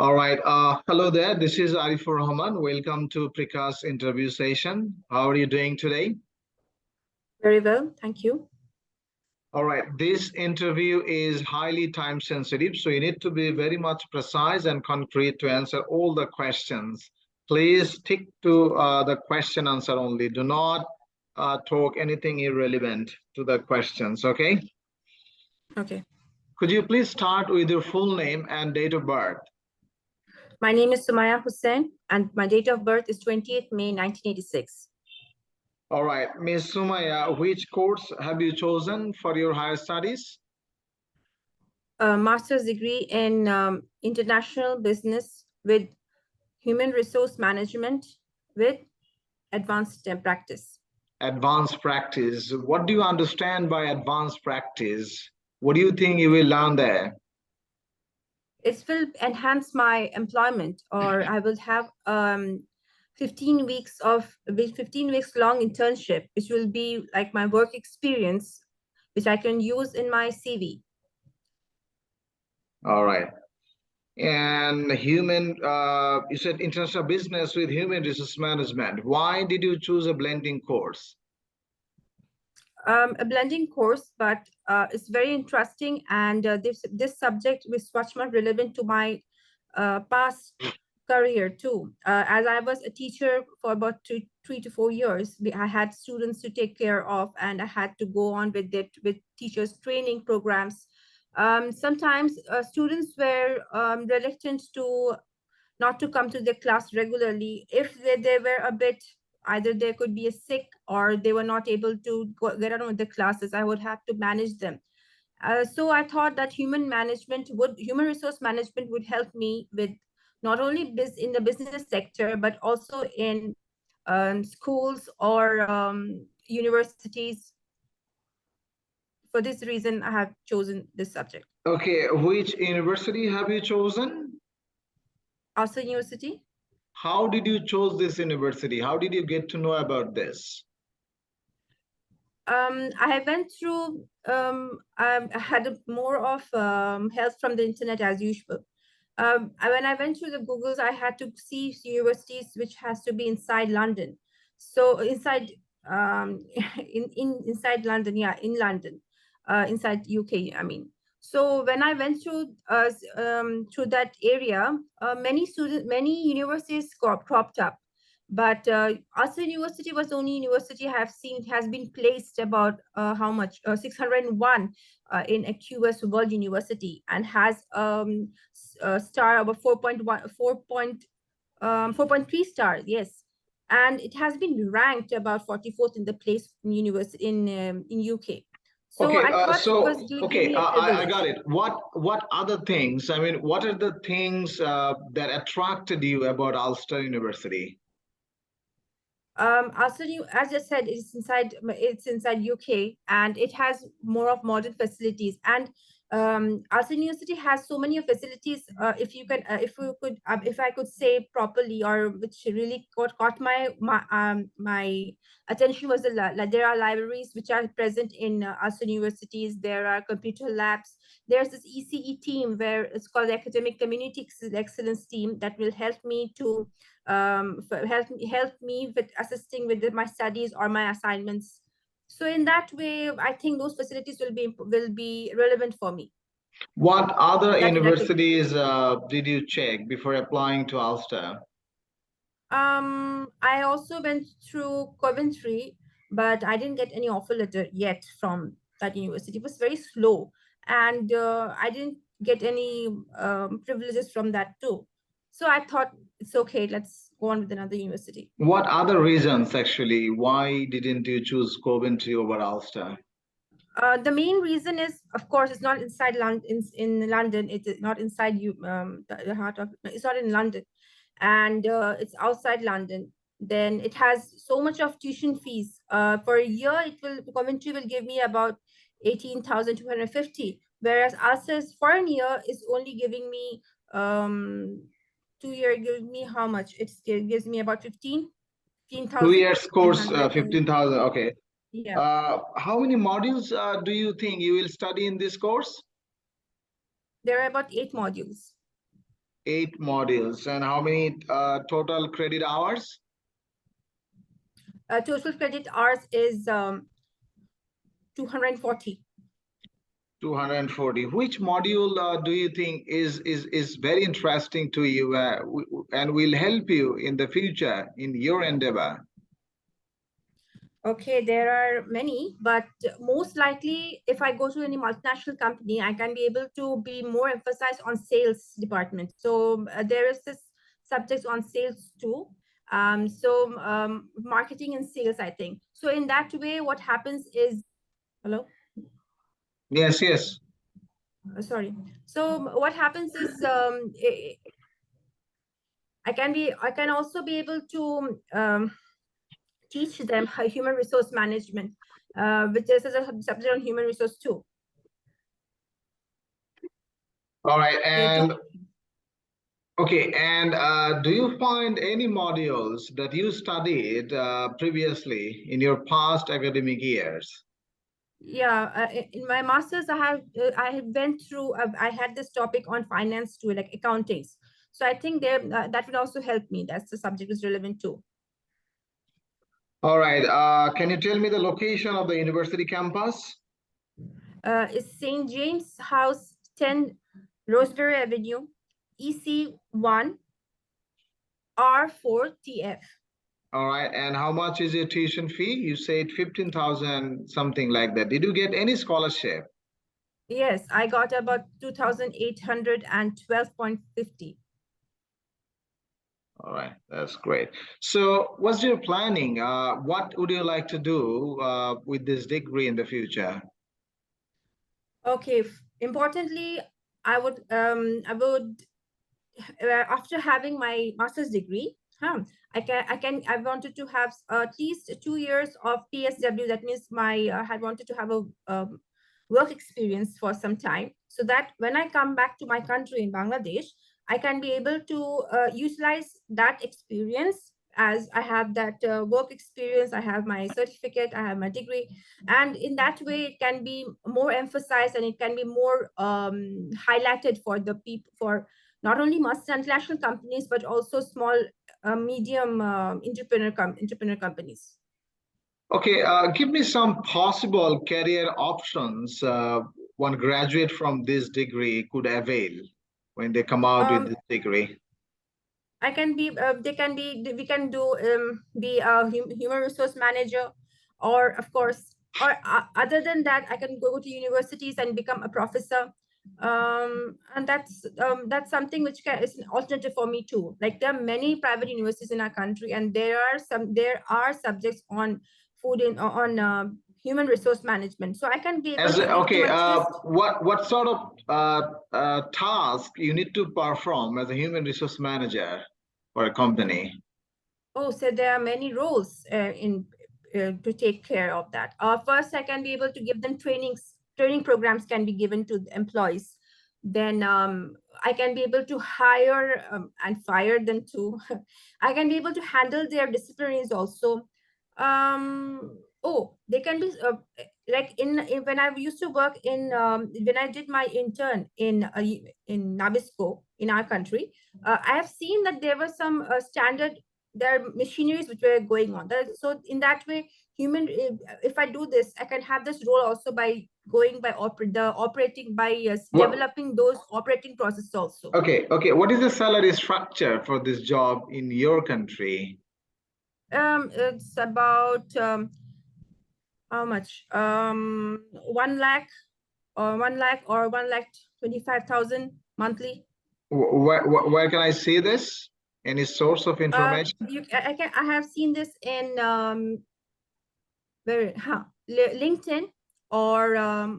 All right. Hello there. This is Arifur Rahman. Welcome to Pre-CAS interview session. How are you doing today? Very well, thank you. All right. This interview is highly time sensitive, so you need to be very much precise and concrete to answer all the questions. Please stick to the question answer only. Do not talk anything irrelevant to the questions, okay? Okay. Could you please start with your full name and date of birth? My name is Sumaya Hussain, and my date of birth is 28th May 1986. All right, Ms. Sumaya, which course have you chosen for your higher studies? A master's degree in international business with human resource management with advanced practice. Advanced practice. What do you understand by advanced practice? What do you think you will learn there? It will enhance my employment, or I will have 15 weeks long internship, which will be like my work experience, which I can use in my CV. All right. And you said international business with human resource management. Why did you choose a blending course? A blending course, but it's very interesting, and this subject was much more relevant to my past career too. As I was a teacher for about 3 to 4 years, I had students to take care of, and I had to go on with it with teachers training programs. Sometimes students were reluctant to not to come to the class regularly if they were a bit, either they could be sick or they were not able to get on with the classes. I would have to manage them. So I thought that human resource management would help me with not only in the business sector, but also in schools or universities. For this reason, I have chosen this subject. Okay, which university have you chosen? Also University. How did you choose this university? How did you get to know about this? I went through, I had more of help from the internet as usual. When I went through the Googles, I had to see universities which has to be inside London. So inside inside London, yeah, in London, inside UK, I mean. So when I went through that area, many universities cropped up. But Ulster University was the only university I have seen has been placed about 601 in a QS World University, and has a star of 4.3 stars. Yes, and it has been ranked about 44th in the place in university in UK. So okay, I thought it was giving me a privilege. I got it. What other things? I mean, what are the things that attracted you about Ulster University? Also, as I said, it's inside UK, and it has more of modern facilities. And Ulster University has so many facilities. If I could say properly, or which really caught my attention, was there are libraries which are present in Ulster universities. There are computer labs. There's this ECE team where it's called the Academic Community Excellence Team that will help me to help me with assisting with my studies or my assignments. So in that way, I think those facilities will be relevant for me. What other universities did you check before applying to Ulster? I also went through Coventry, but I didn't get any offer letter yet from that university. It was very slow, and I didn't get any privileges from that too. So I thought it's okay, let's go on with another university. What other reasons actually? Why didn't you choose Coventry over Ulster? The main reason is, of course, it's not inside London. In London, it is not inside the heart of. It's not in London, and it's outside London. Then it has so much of tuition fees. For a year, Coventry will give me about 18,250, whereas Ulster's for a year is only giving me 2 year giving me how much? It gives me about 15,000. 2 years course, 15,000. Okay. Yeah. How many modules do you think you will study in this course? There are about 8 modules. 8 modules. And how many total credit hours? Total credit hours is 240. 240. Which module do you think is very interesting to you and will help you in the future in your endeavor? Okay, there are many, but most likely, if I go to any multinational company, I can be able to be more emphasized on sales department. So there is this subject on sales too. Marketing and sales, I think. So in that way, what happens is, hello? Yes, yes. Sorry. So what happens is, I can also be able to teach them human resource management, which is a subject on human resource too. All right. And okay. And do you find any modules that you studied previously in your past academic years? Yeah, in my master's, I went through. I had this topic on finance too, like accountings. So I think there that would also help me. That's the subject is relevant too. All right. Can you tell me the location of the university campus? It's St. James House, 10 Rosebery Avenue, EC1 R4TF. All right. And how much is your tuition fee? You said 15,000, something like that. Did you get any scholarship? Yes, I got about 2,812.50. All right, that's great. So what's your planning? What would you like to do with this degree in the future? Okay, importantly, I would after having my master's degree, I wanted to have at least 2 years of PSW. That means I had wanted to have a work experience for some time, so that when I come back to my country in Bangladesh, I can be able to utilize that experience, as I have that work experience, I have my certificate, I have my degree, and in that way it can be more emphasized and it can be more highlighted for the people, for not only multinational companies but also small, medium entrepreneur companies. Okay, give me some possible career options one graduate from this degree could avail when they come out with Um, this degree. I can be, they can be, we can do be a human resource manager, or of course, or other than that, I can go to universities and become a professor. And that's something which is an alternative for me too. Like there are many private universities in our country, and there are subjects on food in on human resource management. So I can be able As to give them okay, at least. what sort of task you need to perform as a human resource manager for a company? Oh, so there are many roles in to take care of that. First, I can be able to give them trainings. Training programs can be given to the employees. Then I can be able to hire and fire them too. I can be able to handle their disciplinaries also. Oh, they can be like when I used to work in when I did my intern in Nabisco in our country. I have seen that there was some standard, there are machineries which were going on. So in that way, if I do this, I can have this role also by going by operating by What? developing those operating processes also. Okay, okay. What is the salary structure for this job in your country? It's about how much? 1 lakh or 1,25,000 monthly. Where can I see this? Any source of information? I have seen this in LinkedIn, or I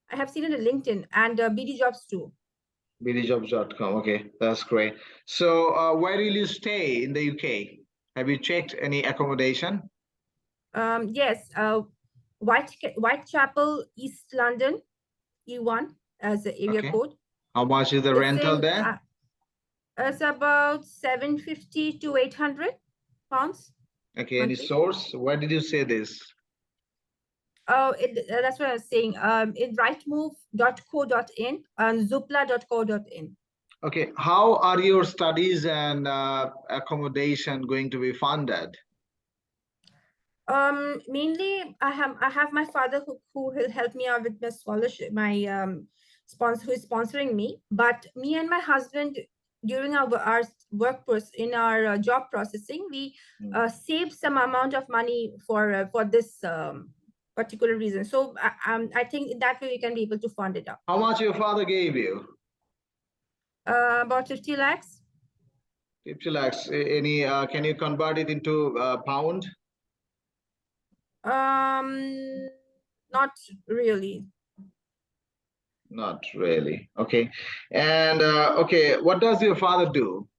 have seen it in LinkedIn and BD Jobs too. bdjobs.com. Okay, that's great. So, where will you stay in the UK? Have you checked any accommodation? Yes, Whitechapel, East London, E1 as the area Okay. code. How much is the It's rental there? it's about 750 to 800 pounds Okay, any monthly. source? Where did you say this? Oh, that's what I was saying. In rightmove.co.in and zoopla.co.in. Okay, how are your studies and accommodation going to be funded? Mainly I have my father who will help me out with my scholarship, my sponsor who is sponsoring me. But me and my husband, during our work in our job processing, we save some amount of money for this particular reason. So I think in that way we can be able to fund it up. How much your father gave you? About 50 lakhs. 50 lakhs. Any? Can you convert it into pound? Not really. Not really. Okay. And okay, what does your father do?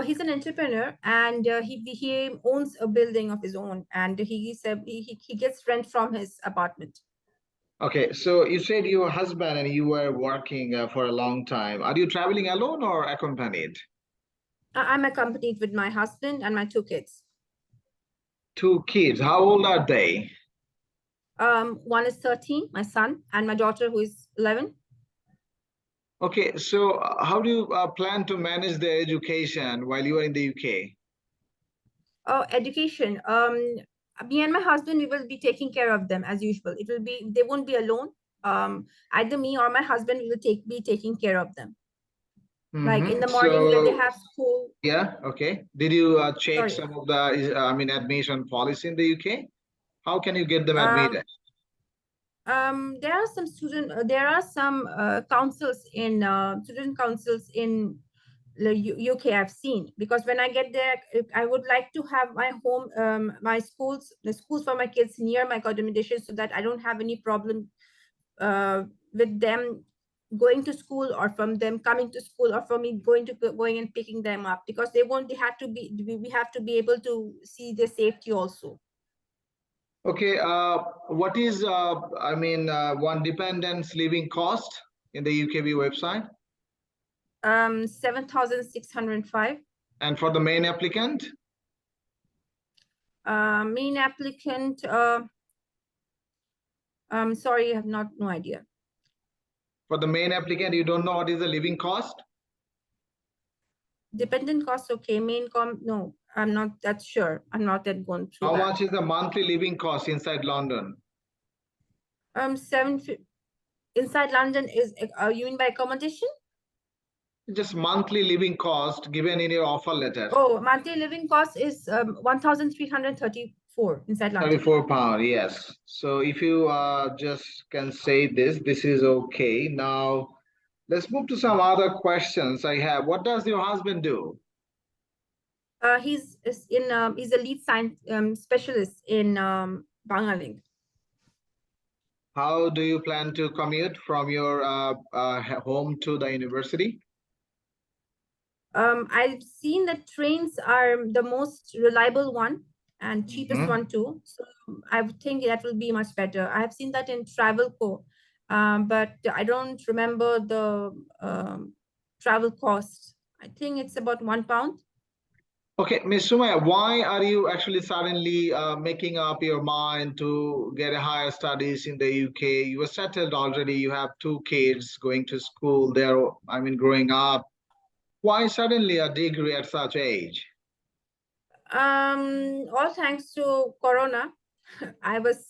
He's an entrepreneur, and he owns a building of his own, and he gets rent from his apartment. Okay, so you said your husband and you were working for a long time. Are you traveling alone or accompanied? I'm accompanied with my husband and my 2 kids. 2 kids. How old are they? One is 13, my son, and my daughter who is 11. Okay, so how do you plan to manage their education while you are in the UK? Oh, education. Me and my husband, we will be taking care of them as usual. They won't be alone. Either me or my husband will be taking care of them. Like in the morning when they have school. Yeah, okay. Did you check Sorry. some of the, admission policy in the UK? How can you get them admitted? There are some councils in student councils in the UK I've seen, because when I get there, I would like to have my home, the schools for my kids near my accommodation, so that I don't have any problem with them going to school, or from them coming to school, or from me going and picking them up, because we have to be able to see their safety also. Okay, what is, one dependent's living cost in the UKV website? 7,605. And for the main applicant? Main applicant, sorry, I have no idea. For the main applicant, you don't know what is the living cost? Dependent cost, okay. No, I'm not that sure. I'm not that going through How that. much is the monthly living cost inside London? 7 inside London is, you mean by accommodation? Just monthly living cost given in your offer letter. Oh, monthly living cost is 1,334 inside London. £34, yes. So if you just can say this is okay. Now, let's move to some other questions I have. What does your husband do? He's a lead science specialist in Bangalore. How do you plan to commute from your home to the university? I've seen that trains are the most reliable one and cheapest one too. So I would think that will be much better. I have seen that in Travelco, but I don't remember the travel cost. I think it's about £1. Okay, Ms. Sumaya, why are you actually suddenly making up your mind to get a higher studies in the UK? You were settled already. You have 2 kids going to school. They're, growing up. Why suddenly a degree at such age? All thanks to Corona. I was,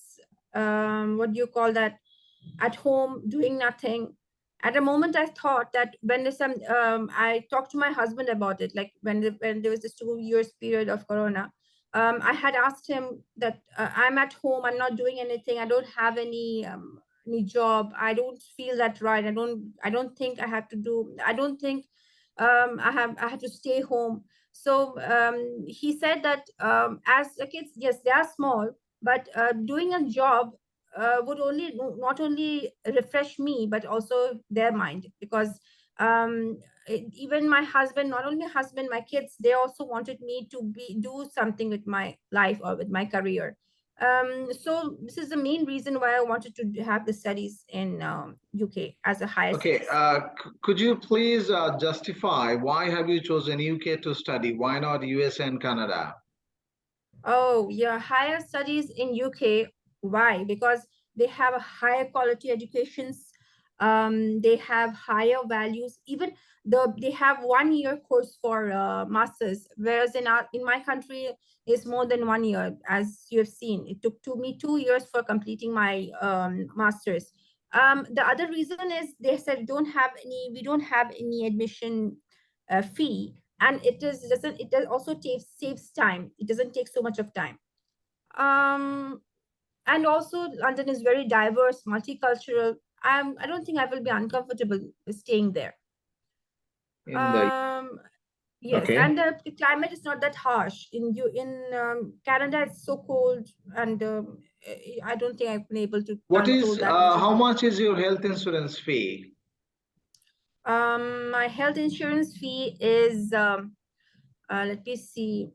what do you call that, at home doing nothing. At a moment, I thought that when there's I talked to my husband about it, like when there was this 2 years period of Corona. I had asked him that I'm at home, I'm not doing anything, I don't have any job, I don't feel that right. I don't think I have to do. I don't think I have to stay home. So he said that as the kids, yes, they are small, but doing a job would not only refresh me but also their mind, because even my husband, not only my husband, my kids, they also wanted me to do something with my life or with my career. So this is the main reason why I wanted to have the studies in UK as a higher Okay, studies. could you please justify why have you chosen UK to study? Why not US and Canada? Oh, yeah, higher studies in UK. Why? Because they have a higher quality educations. They have higher values. Even they have 1 year course for masters, whereas in my country is more than 1 year. As you have seen, it took me 2 years for completing my masters. The other reason is they said we don't have any admission fee, and it does also saves time. It doesn't take so much of time. And also London is very diverse, multicultural. I don't think I will be uncomfortable staying there. In the Yes, okay. and the climate is not that harsh. In Canada, it's so cold, and I don't think I've been able to What is control that much of how it. much is your health insurance fee? My health insurance fee is let me see.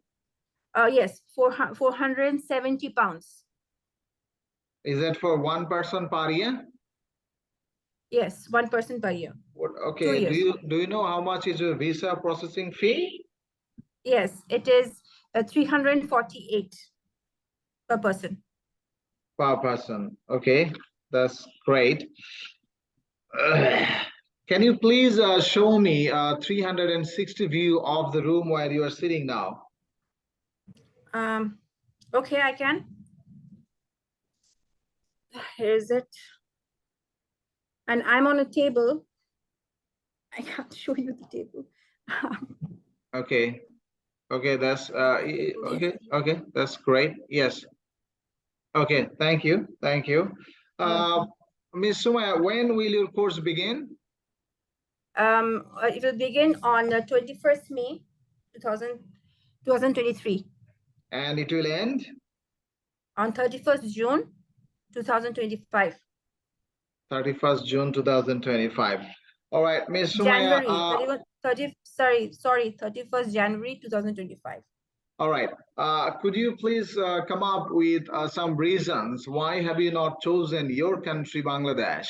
Yes, 470 pounds. Is that for one person per year? Yes, 1% per year. What, 2 okay. years. Do you know how much is your visa processing fee? Yes, it is 348 per person. Per person. Okay, that's great. Can you please show me a 360 view of the room where you are sitting now? Okay, I can. Here is it. And I'm on a table. I can't show you the table. Okay. Okay, that's okay, that's great. Yes. Okay, thank you. Thank you. Ms. Sumaya, when will your course begin? It will begin on 21st May 2023. And it will end? On 31st June 2025. 31st June 2025. All right, Ms. January, Sumaya. 31st January 2025. All right. Could you please come up with some reasons why have you not chosen your country, Bangladesh?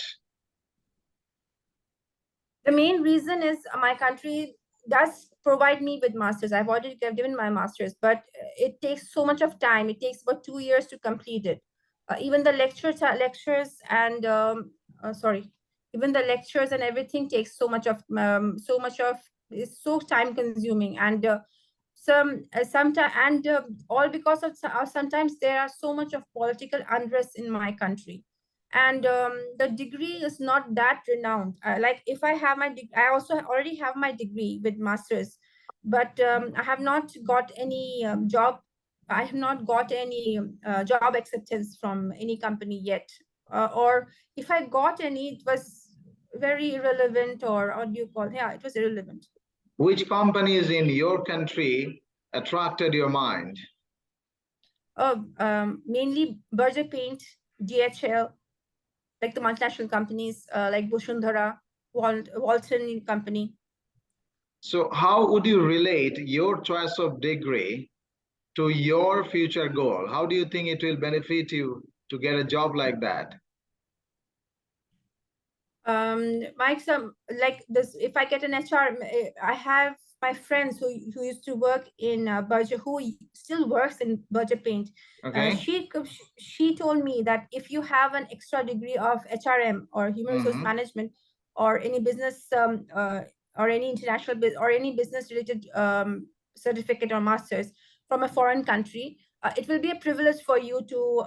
The main reason is my country does provide me with masters. I've already given my masters, but it takes so much of time. It takes about 2 years to complete it. Even the lectures and even the lectures and everything takes so much of it's so time consuming, and sometimes all because of sometimes there are so much of political unrest in my country, and the degree is not that renowned. Like if I have I also already have my degree with masters, but I have not got any job. I have not got any job acceptance from any company yet, or if I got any, it was very irrelevant, or what do you call? Yeah, it was irrelevant. Which companies in your country attracted your mind? Mainly Berger Paint, DHL, like the multinational companies like Bushundhara, Walton Company. So how would you relate your choice of degree to your future goal? How do you think it will benefit you to get a job like that? Like this, if I get an HR, I have my friends who used to work in Berger, who still works in Berger Paint. Okay. She told me that if you have an extra degree of HRM or human resource management, or any business or any international or any business related certificate or masters from a foreign country, it will be a privilege for you to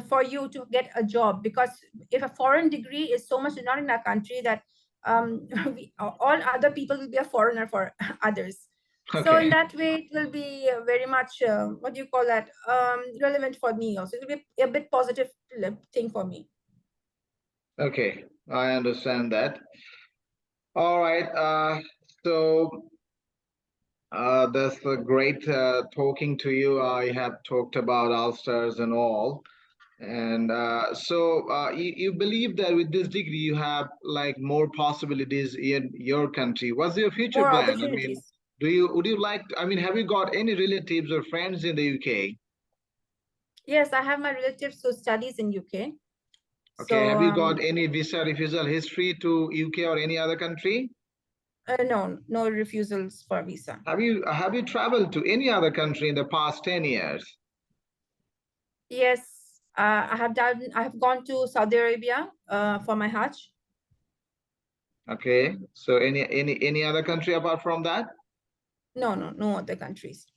for you to get a job, because if a foreign degree is so much not in our country that all other people will be a foreigner for others. Okay. So in that way, it will be very much what do you call that, relevant for me also. It will be a bit positive thing for me. Okay, I understand that. All right. So that's a great talking to you. I have talked about Ulsters and all. And you believe that with this degree, you have like more possibilities in your country. What's your future More plan? opportunities. I mean, would you like to, I mean, have you got any relatives or friends in the UK? Yes, I have my relatives who studies in UK. Okay, so, have you got any visa refusal history to UK or any other country? No refusals for visa. Have you traveled to any other country in the past 10 years? Yes, I have gone to Saudi Arabia for my Hajj. Okay. So any other country apart from that? No other countries.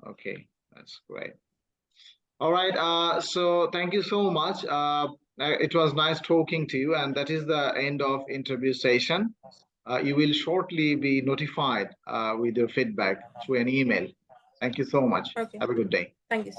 Okay, that's great. All right. So thank you so much. It was nice talking to you, and that is the end of interview session. You will shortly be notified with your feedback through an email. Thank you so much. Okay. Have a good day. Thank you.